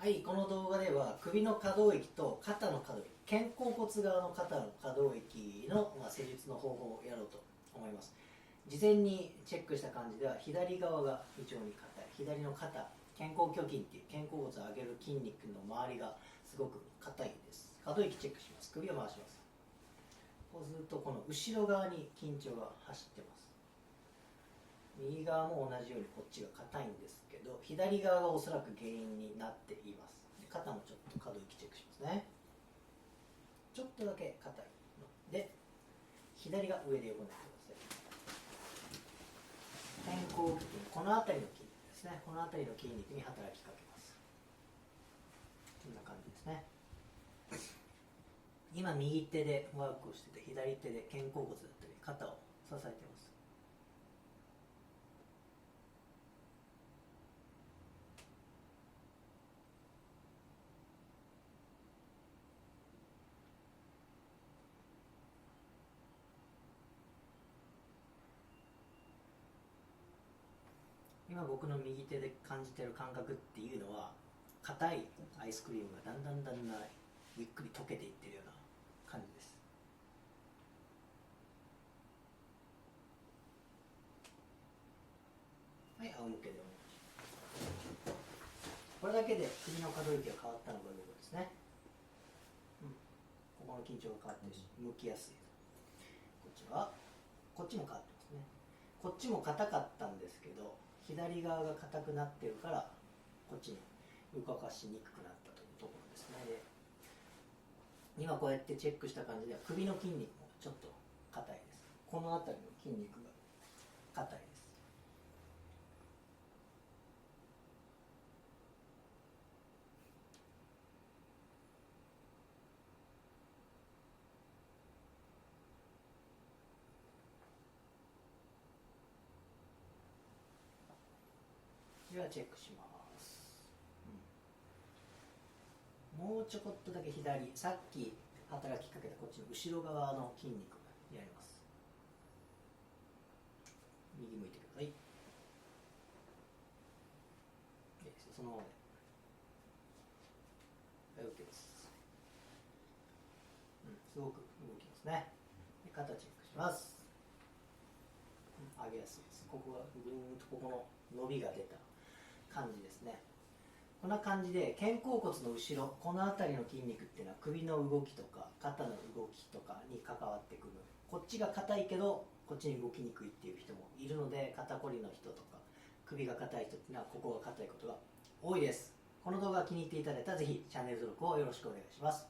はい、この動画では首の可動域と肩の可動域、肩甲骨側の肩の可動域の、施術の方法をやろうと思います。事前にチェックした感じでは左側が非常に硬い、左の肩、肩甲虚筋っていう肩甲骨を上げる筋肉の周りがすごく硬いです。可動域チェックします。首を回します。こうするとこの後ろ側に緊張が走ってます。右側も同じようにこっちが硬いんですけど、左側がおそらく原因になっています。で肩もちょっと可動域チェックしますね。ちょっとだけ硬いので、左が上で横になってください。肩甲筋、この辺りの筋肉ですね。この辺りの筋肉に働きかけます。こんな感じですね。今右手でワークをしてて、左手で肩甲骨だったり肩を支えてます。今僕の右手で感じてる感覚っていうのは、硬いアイスクリームがだんだんゆっくり溶けていってるような感じです。はい、仰向けでお願いします。これだけで首の可動域が変わったのがよいですね。ここの緊張が変わってるし、向きやすい。こっちも変わってますね。こっちも硬かったんですけど、左側が硬くなってるからこっちに動かしにくくなったというところですね。で、今こうやってチェックした感じでは首の筋肉もちょっと硬いです。この辺りの筋肉が硬いです。ではチェックします。もうちょこっとだけ左、さっき働きかけたこっちの後ろ側の筋肉がやります。右向いてください。そのままで OK です。すごく動きますね。で肩チェックします。上げやすいです。ここがぐーんとここの伸びが出た感じですね。こんな感じで肩甲骨の後ろ、この辺りの筋肉っていうのは首の動きとか肩の動きとかに関わってくる。こっちが硬いけどこっちに動きにくいっていう人もいるので、肩こりの人とか首が硬い人っていうのはここが硬いことが多いです。この動画が気に入っていただいたらぜひチャンネル登録をよろしくお願いします。